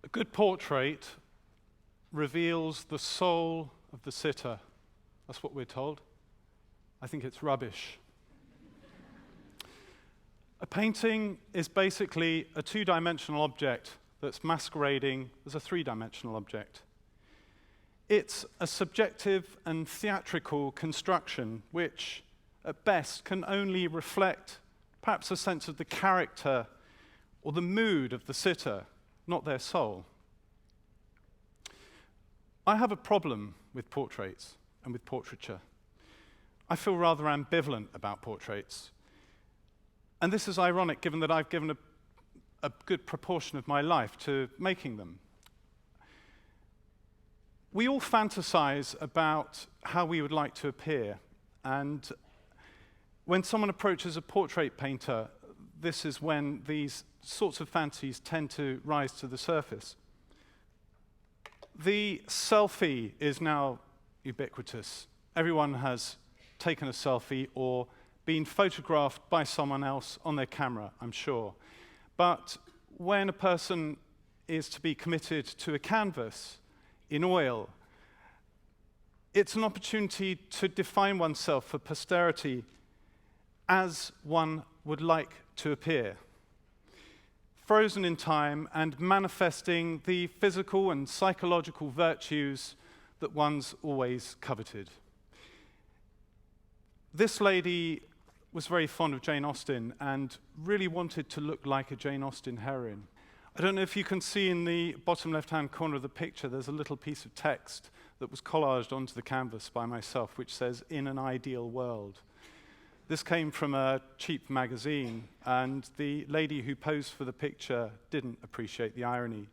A good portrait reveals the soul of the sitter. That's what we're told. I think it's rubbish. A painting is basically a two-dimensional object that's masquerading as a three-dimensional object. It's a subjective and theatrical construction which, at best, can only reflect perhaps a sense of the character or the mood of the sitter, not their soul. I have a problem with portraits and with portraiture. I feel rather ambivalent about portraits. And this is ironic, given that I've given a good proportion of my life to making them. We all fantasize about how we would like to appear. And when someone approaches a portrait painter, this is when these sorts of fantasies tend to rise to the surface. The selfie is now ubiquitous. Everyone has taken a selfie or been photographed by someone else on their camera, I'm sure. But when a person is to be committed to a canvas in oil, it's an opportunity to define oneself for posterity as one would like to appear, frozen in time and manifesting the physical and psychological virtues that one's always coveted. This lady was very fond of Jane Austen and really wanted to look like a Jane Austen heroine. I don't know if you can see in the bottom left-hand corner of the picture, there's a little piece of text that was collaged onto the canvas by myself, which says, "In an ideal world." This came from a cheap magazine, and the lady who posed for the picture didn't appreciate the irony.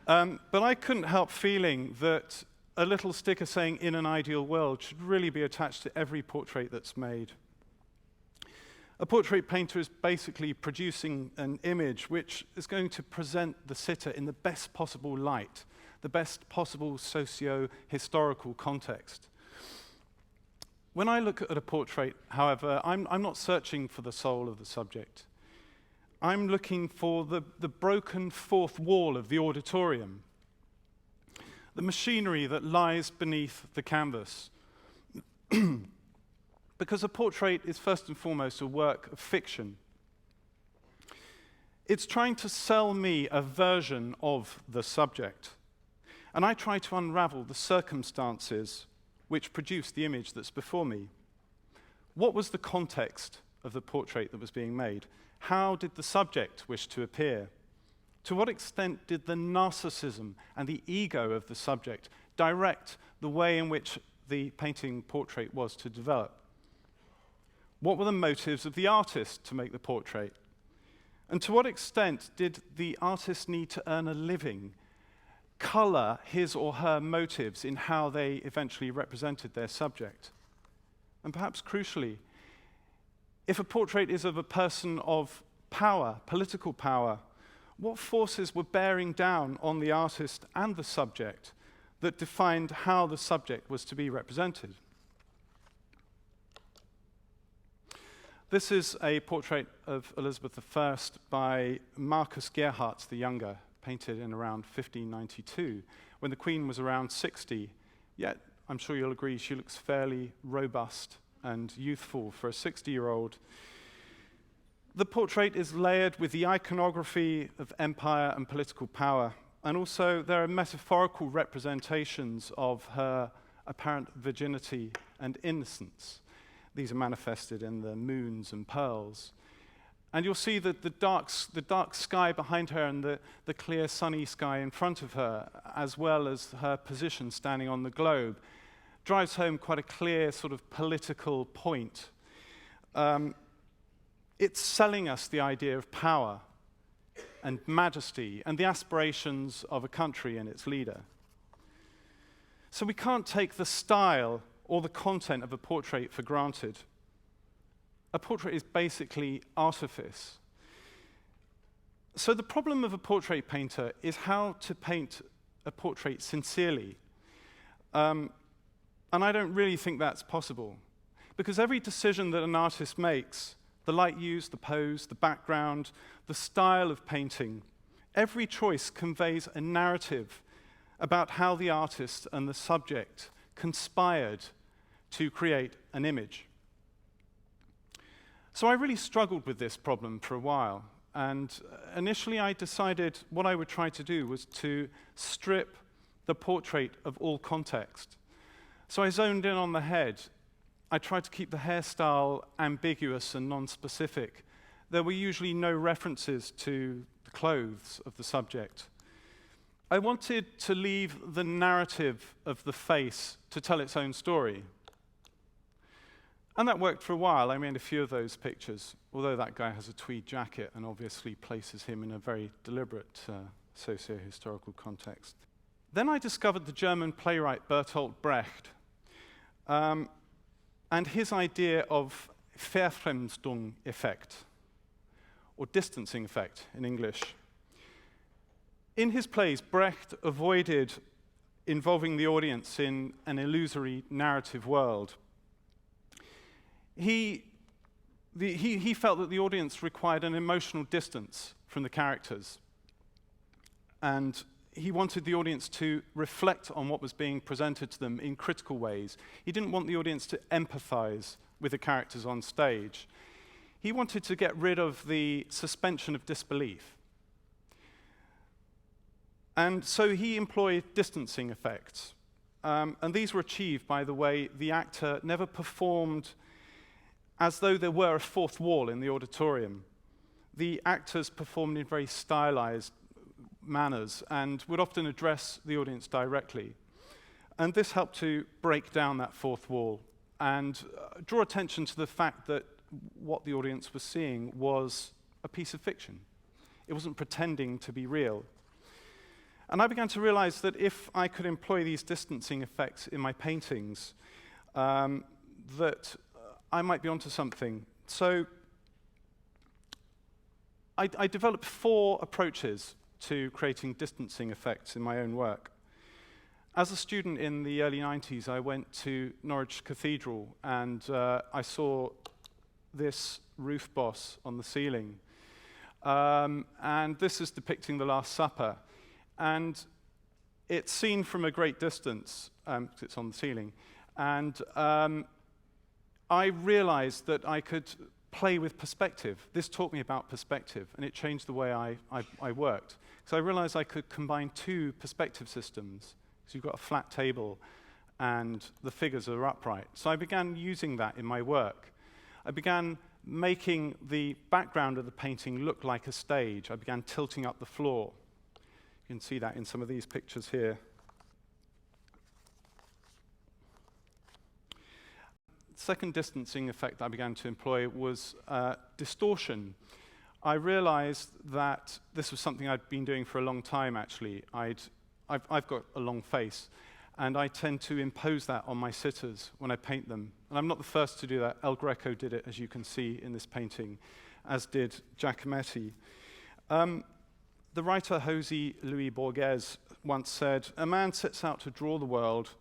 But I couldn't help feeling that a little sticker saying, "In an ideal world," should really be attached to every portrait that's made. A portrait painter is basically producing an image which is going to present the sitter in the best possible light, the best possible socio-historical context. When I look at a portrait, however, I'm not searching for the soul of the subject. I'm looking for the broken fourth wall of the auditorium, the machinery that lies beneath the canvas. Because a portrait is first and foremost a work of fiction. It's trying to sell me a version of the subject, and I try to unravel the circumstances which produced the image that's before me. What was the context of the portrait that was being made? How did the subject wish to appear? To what extent did the narcissism and the ego of the subject direct the way in which the painting portrait was to develop? What were the motives of the artist to make the portrait? And to what extent did the artist need to earn a living, color his or her motives in how they eventually represented their subject? And perhaps crucially, if a portrait is of a person of power, political power, what forces were bearing down on the artist and the subject that defined how the subject was to be represented? This is a portrait of Elizabeth I by Marcus Gerhardt the Younger, painted in around 1592, when the Queen was around 60. Yet, I'm sure you'll agree, she looks fairly robust and youthful for a 60-year-old. The portrait is layered with the iconography of empire and political power, and also there are metaphorical representations of her apparent virginity and innocence. These are manifested in the moons and pearls. And you'll see that the dark sky behind her and the clear sunny sky in front of her, as well as her position standing on the globe, drives home quite a clear sort of political point. It's selling us the idea of power and majesty and the aspirations of a country and its leader. So we can't take the style or the content of a portrait for granted. A portrait is basically artifice. So the problem of a portrait painter is how to paint a portrait sincerely. And I don't really think that's possible, because every decision that an artist makes, the light used, the pose, the background, the style of painting, Every choice conveys a narrative about how the artist and the subject conspired to create an image. So I really struggled with this problem for a while, and initially I decided what I would try to do was to strip the portrait of all context. So I zoned in on the head. I tried to keep the hairstyle ambiguous and non-specific. There were usually no references to the clothes of the subject. I wanted to leave the narrative of the face to tell its own story. And that worked for a while. I made a few of those pictures, although that guy has a tweed jacket and obviously places him in a very deliberate socio-historical context. Then I discovered the German playwright Bertolt Brecht and his idea of Verfremdungseffekt, or distancing effect in English. In his plays, Brecht avoided involving the audience in an illusory narrative world. He felt that the audience required an emotional distance from the characters, and he wanted the audience to reflect on what was being presented to them in critical ways. He didn't want the audience to empathize with the characters on stage. He wanted to get rid of the suspension of disbelief. And so he employed distancing effects. And these were achieved by the way the actor never performed as though there were a fourth wall in the auditorium. The actors performed in very stylized manners and would often address the audience directly. And this helped to break down that fourth wall and draw attention to the fact that what the audience was seeing was a piece of fiction. It wasn't pretending to be real. And I began to realize that if I could employ these distancing effects in my paintings, that I might be onto something. So I developed 4 approaches to creating distancing effects in my own work. As a student in the early 90s, I went to Norwich Cathedral, and I saw this roof boss on the ceiling. And this is depicting the Last Supper. And it's seen from a great distance, because it's on the ceiling. And I realized that I could play with perspective. This taught me about perspective, and it changed the way I worked. So I realized I could combine 2 perspective systems. So you've got a flat table, and the figures are upright. So I began using that in my work. I began making the background of the painting look like a stage. I began tilting up the floor. You can see that in some of these pictures here. The second distancing effect that I began to employ was distortion. I realized that this was something I'd been doing for a long time, actually. I've got a long face, and I tend to impose that on my sitters when I paint them. And I'm not the first to do that. El Greco did it, as you can see in this painting, as did Giacometti. The writer José Luis Borges once said, "A man sets out to draw the world,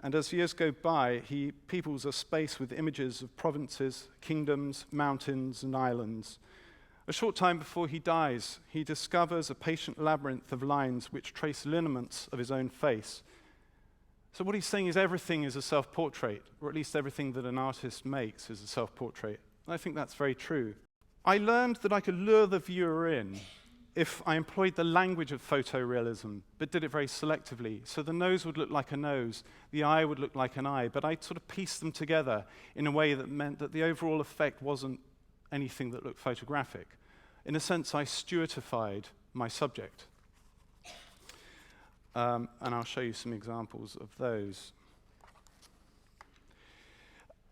and as years go by, he peoples a space with images of provinces, kingdoms, mountains, and islands. A short time before he dies, he discovers a patient labyrinth of lines which trace lineaments of his own face." So what he's saying is everything is a self-portrait, or at least everything that an artist makes is a self-portrait. I think that's very true. I learned that I could lure the viewer in if I employed the language of photorealism, but did it very selectively. So the nose would look like a nose, the eye would look like an eye, but I sort of pieced them together in a way that meant that the overall effect wasn't anything that looked photographic. In a sense, I Stuartified my subject. And I'll show you some examples of those.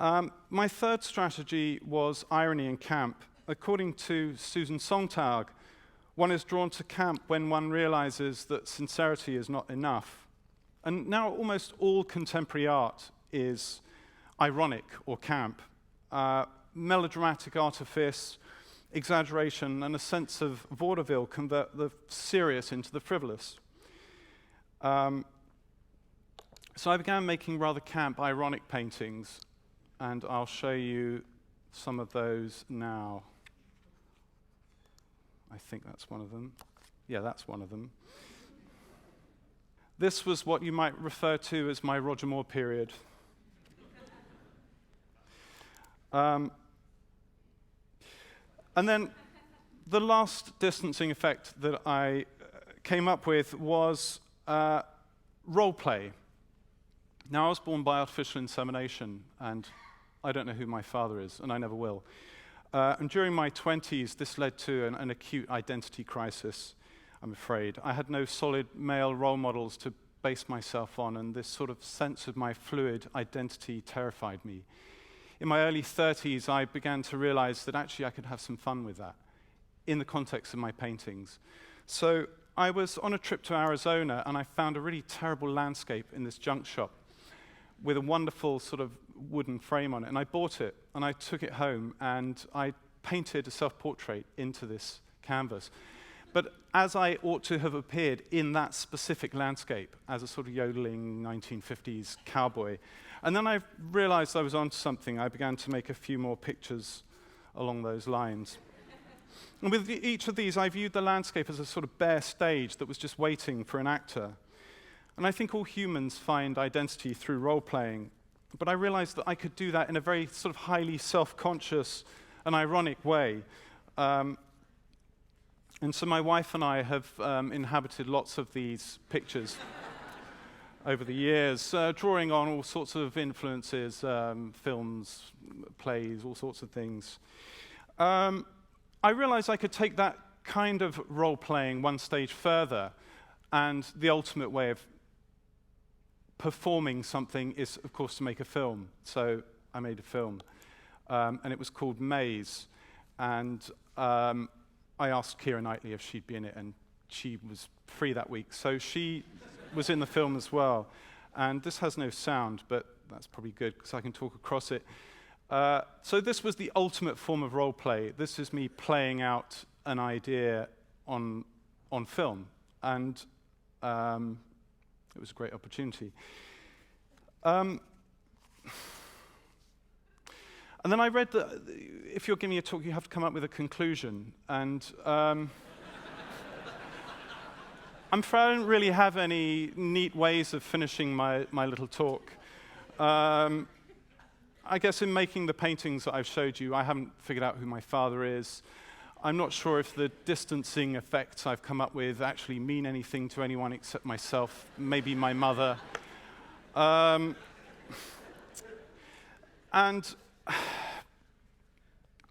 My third strategy was irony and camp. According to Susan Sontag, one is drawn to camp when one realizes that sincerity is not enough. And now almost all contemporary art is ironic or camp. Melodramatic artifice, exaggeration, and a sense of vaudeville convert the serious into the frivolous. So I began making rather camp, ironic paintings, and I'll show you some of those now. I think that's one of them. Yeah, that's one of them. This was what you might refer to as my Roger Moore period. And then the last distancing effect that I came up with was Roleplay. Now, I was born by artificial insemination, and I don't know who my father is, and I never will. And during my 20s, this led to an acute identity crisis, I'm afraid. I had no solid male role models to base myself on, and this sort of sense of my fluid identity terrified me. In my early 30s, I began to realize that actually I could have some fun with that in the context of my paintings. So I was on a trip to Arizona, and I found a really terrible landscape in this junk shop with a wonderful sort of wooden frame on it. And I bought it, and I took it home, and I painted a self-portrait into this canvas. But as I ought to have appeared in that specific landscape, as a sort of yodeling 1950s cowboy. And then I realized I was onto something. I began to make a few more pictures along those lines. And with each of these, I viewed the landscape as a sort of bare stage that was just waiting for an actor. And I think all humans find identity through role-playing. But I realized that I could do that in a very sort of highly self-conscious and ironic way. And so my wife and I have inhabited lots of these pictures over the years, drawing on all sorts of influences, films, plays, all sorts of things. I realized I could take that kind of role-playing one stage further, and the ultimate way of performing something is, of course, to make a film. So I made a film, and it was called Maze. And I asked Keira Knightley if she'd be in it, and she was free that week. So she was in the film as well. And this has no sound, but that's probably good, because I can talk across it. So this was the ultimate form of role play. This is me playing out an idea on film. And it was a great opportunity. And then I read that if you're giving a talk, you have to come up with a conclusion. And I'm afraid I don't really have any neat ways of finishing my little talk. I guess in making the paintings that I've showed you, I haven't figured out who my father is. I'm not sure if the distancing effects I've come up with actually mean anything to anyone except myself, maybe my mother. And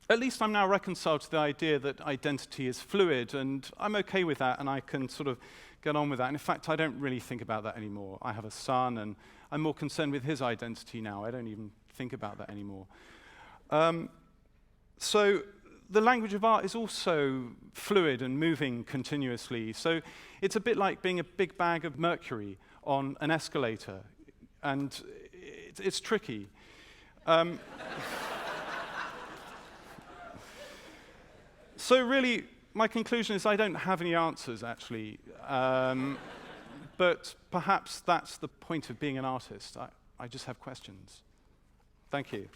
at least I'm now reconciled to the idea that identity is fluid, and I'm okay with that, and I can sort of get on with that. And in fact, I don't really think about that anymore. I have a son, and I'm more concerned with his identity now. I don't even think about that anymore. So the language of art is also fluid and moving continuously. So it's a bit like being a big bag of mercury on an escalator, and it's tricky. So really, my conclusion is I don't have any answers, actually. But perhaps that's the point of being an artist. I just have questions. Thank you.